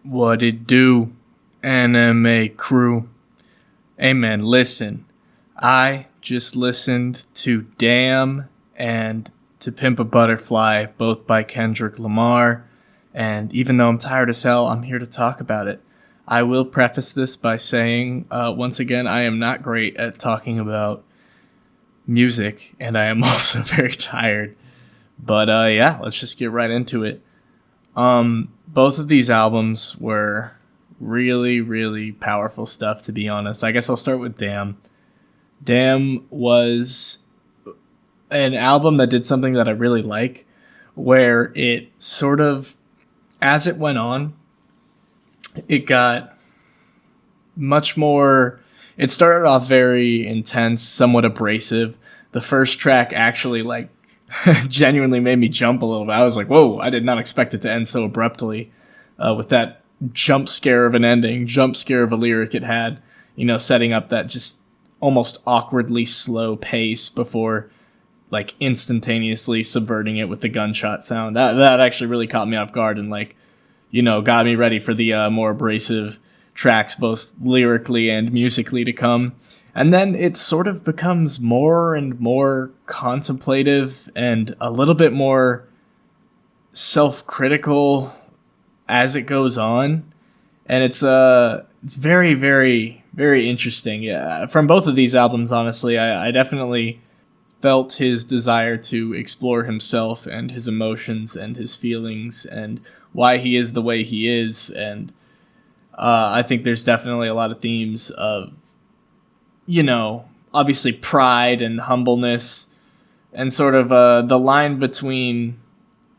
What it do, anime crew? Hey man, listen. I just listened to Damn and To Pimp a Butterfly, both by Kendrick Lamar. And even though I'm tired as hell, I'm here to talk about it. I will preface this by saying, once again, I am not great at talking about music, and I am also very tired. But yeah, let's just get right into it. Both of these albums were really, really powerful stuff, to be honest. I guess I'll start with Damn. Damn was an album that did something that I really like, where it sort of, as it went on, it got much more. It started off very intense, somewhat abrasive. The first track actually, genuinely made me jump a little bit. I was like, whoa, I did not expect it to end so abruptly with that jump scare of an ending, jump scare of a lyric it had, setting up that just almost awkwardly slow pace before instantaneously subverting it with the gunshot sound. That actually really caught me off guard and got me ready for the more abrasive tracks, both lyrically and musically, to come. And then it sort of becomes more and more contemplative and a little bit more self-critical as it goes on. And it's very, very, very interesting. Yeah, from both of these albums, honestly, I definitely felt his desire to explore himself and his emotions and his feelings and why he is the way he is. And I think there's definitely a lot of themes of, obviously pride and humbleness and sort of the line between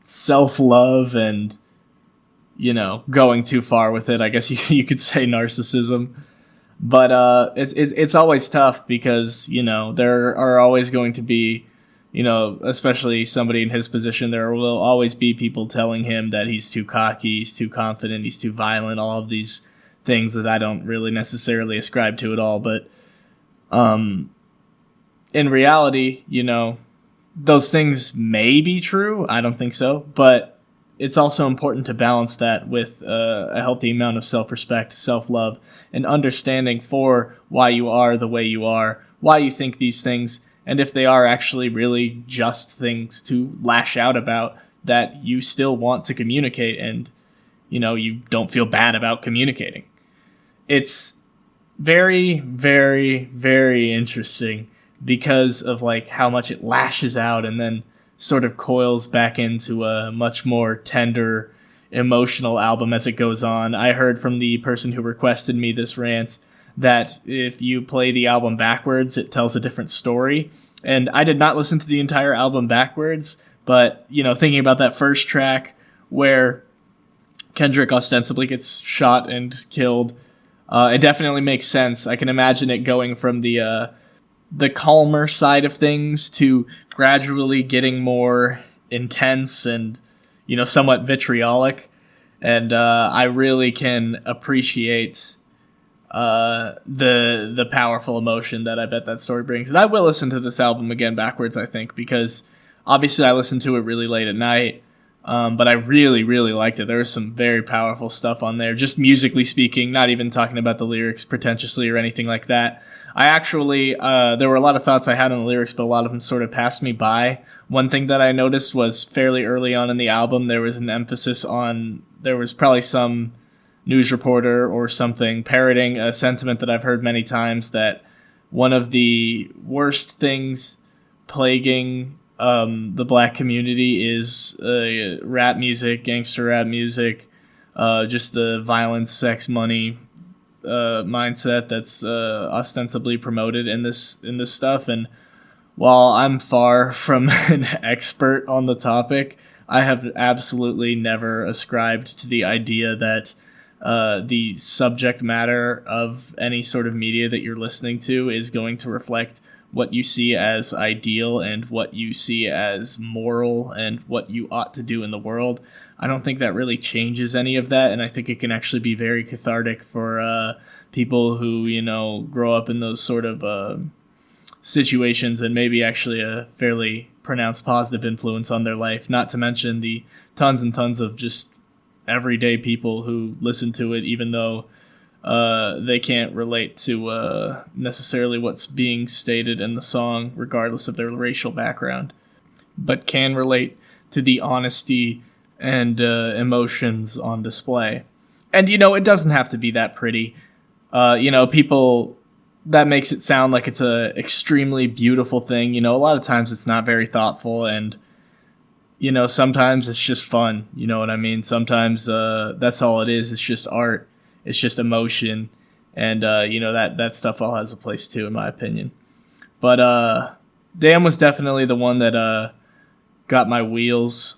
self-love and, going too far with it. I guess you could say narcissism. But it's always tough because, there are always going to be, especially somebody in his position, there will always be people telling him that he's too cocky, he's too confident, he's too violent, all of these things that I don't really necessarily ascribe to at all. But in reality, those things may be true. I don't think so. But it's also important to balance that with a healthy amount of self-respect, self-love, and understanding for why you are the way you are, why you think these things, and if they are actually really just things to lash out about that you still want to communicate and, you don't feel bad about communicating. It's very, very, very interesting because of how much it lashes out and then sort of coils back into a much more tender, emotional album as it goes on. I heard from the person who requested me this rant that if you play the album backwards, it tells a different story. And I did not listen to the entire album backwards, but, thinking about that first track where Kendrick ostensibly gets shot and killed, it definitely makes sense. I can imagine it going from the calmer side of things to gradually getting more intense and, somewhat vitriolic. And I really can appreciate the powerful emotion that I bet that story brings. And I will listen to this album again backwards, I think, because obviously I listened to it really late at night. But I really, really liked it. There was some very powerful stuff on there, just musically speaking, not even talking about the lyrics pretentiously or anything like that. I actually, there were a lot of thoughts I had on the lyrics, but a lot of them sort of passed me by. One thing that I noticed was fairly early on in the album, there was an emphasis on, there was probably some news reporter or something parroting a sentiment that I've heard many times, that one of the worst things plaguing the black community is rap music, gangster rap music, just the violence, sex, money mindset that's ostensibly promoted in this stuff. And while I'm far from an expert on the topic, I have absolutely never ascribed to the idea that the subject matter of any sort of media that you're listening to is going to reflect what you see as ideal and what you see as moral and what you ought to do in the world. I don't think that really changes any of that, and I think it can actually be very cathartic for people who, grow up in those sort of situations and maybe actually a fairly pronounced positive influence on their life, not to mention the tons and tons of just everyday people who listen to it, even though they can't relate to necessarily what's being stated in the song, regardless of their racial background, but can relate to the honesty and emotions on display. And, it doesn't have to be that pretty. People, that makes it sound like it's a extremely beautiful thing. A lot of times it's not very thoughtful, and, sometimes it's just fun. You know what I mean? Sometimes that's all it is. It's just art. It's just emotion. And, that stuff all has a place too, in my opinion. But Damn was definitely the one that got my wheels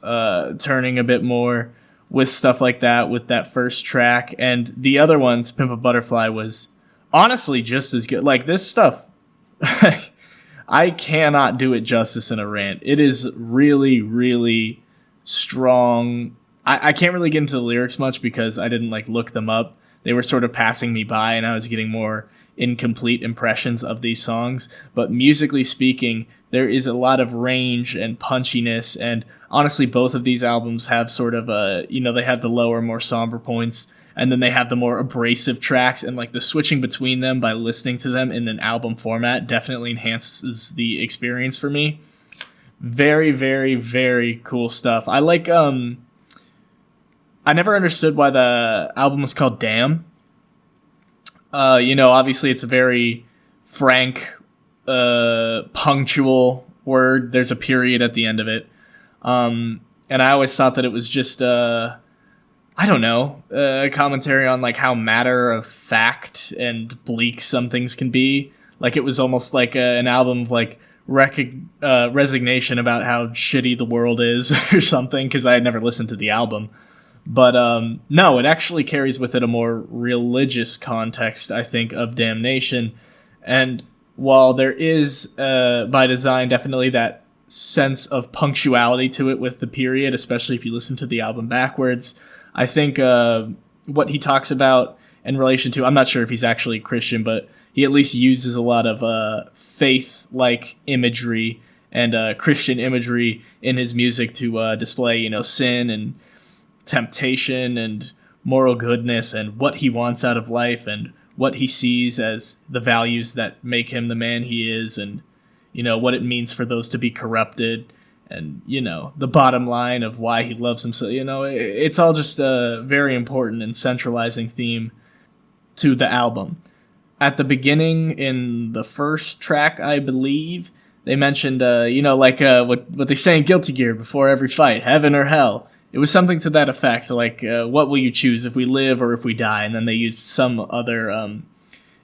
turning a bit more with stuff like that, with that first track. And the other one, To Pimp a Butterfly, was honestly just as good. Like, this stuff, I cannot do it justice in a rant. It is really, really strong. I can't really get into the lyrics much because I didn't look them up. They were sort of passing me by, and I was getting more incomplete impressions of these songs. But musically speaking, there is a lot of range and punchiness, and honestly, both of these albums have sort of they have the lower, more somber points, and then they have the more abrasive tracks, and the switching between them by listening to them in an album format definitely enhances the experience for me. Very, very, very cool stuff. I never understood why the album was called Damn. Obviously it's a very frank, punctual word. There's a period at the end of it. And I always thought that it was just, a commentary on how matter of fact and bleak some things can be. It was almost like an album of resignation about how shitty the world is or something, because I had never listened to the album. But no, it actually carries with it a more religious context, I think, of damnation. And while there is, by design, definitely that sense of punctuality to it with the period, especially if you listen to the album backwards, I think what he talks about in relation to, I'm not sure if he's actually Christian, but he at least uses a lot of faith-like imagery and Christian imagery in his music to display, sin and temptation and moral goodness and what he wants out of life and what he sees as the values that make him the man he is, and what it means for those to be corrupted, and the bottom line of why he loves himself. It's all just a very important and centralizing theme to the album. At the beginning, in the first track, I believe, they mentioned what they say in Guilty Gear before every fight, heaven or hell. It was something to that effect, what will you choose, if we live or if we die? And then they used some other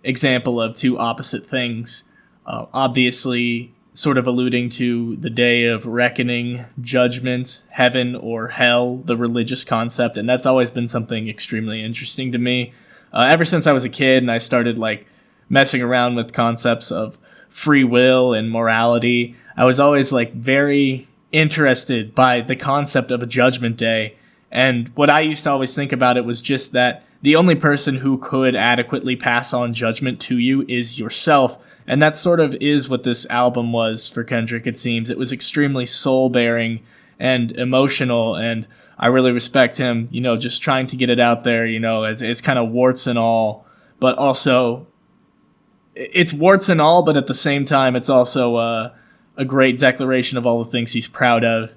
example of two opposite things, obviously sort of alluding to the day of reckoning, judgment, heaven or hell, the religious concept. And that's always been something extremely interesting to me. Ever since I was a kid and I started messing around with concepts of free will and morality, I was always very interested by the concept of a judgment day. And what I used to always think about it was just that the only person who could adequately pass on judgment to you is yourself. And that sort of is what this album was for Kendrick, it seems. It was extremely soul-bearing and emotional, and I really respect him, just trying to get it out there, it's kind of warts and all, but also it's warts and all, but at the same time, it's also a great declaration of all the things he's proud of.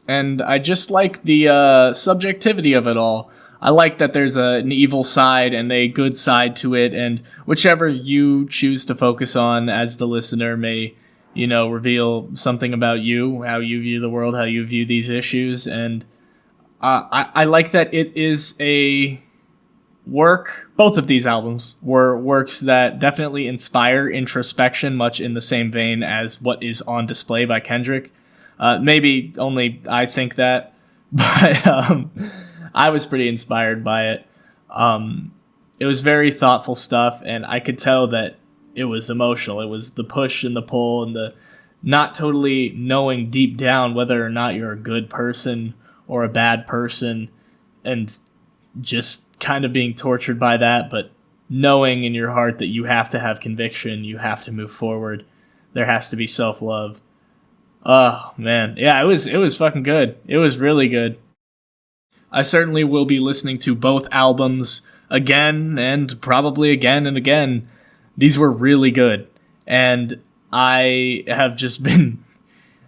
And I just like the subjectivity of it all. I like that there's an evil side and a good side to it, and whichever you choose to focus on as the listener may, reveal something about you, how you view the world, how you view these issues. And I like that it is a work. Both of these albums were works that definitely inspire introspection, much in the same vein as what is on display by Kendrick. Maybe only I think that, but I was pretty inspired by it. It was very thoughtful stuff, and I could tell that it was emotional. It was the push and the pull and the not totally knowing deep down whether or not you're a good person or a bad person, and just kind of being tortured by that, but knowing in your heart that you have to have conviction, you have to move forward. There has to be self-love. Oh, man. Yeah, it was fucking good. It was really good. I certainly will be listening to both albums again and probably again and again. These were really good. And I have just been...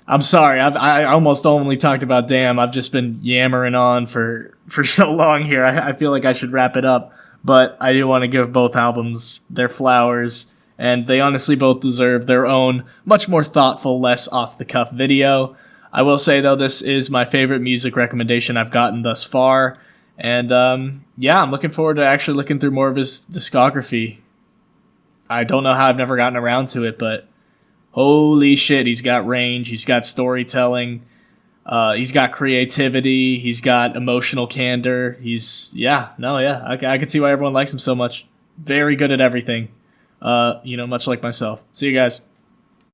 I'm sorry, I almost only talked about Damn. I've just been yammering on for so long here. I feel like I should wrap it up. But I do want to give both albums their flowers. And they honestly both deserve their own, much more thoughtful, less off-the-cuff video. I will say, though, this is my favorite music recommendation I've gotten thus far. And, yeah, I'm looking forward to actually looking through more of his discography. I don't know how I've never gotten around to it, but holy shit, he's got range, he's got storytelling, he's got creativity, he's got emotional candor. I can see why everyone likes him so much. Very good at everything. Much like myself. See you guys.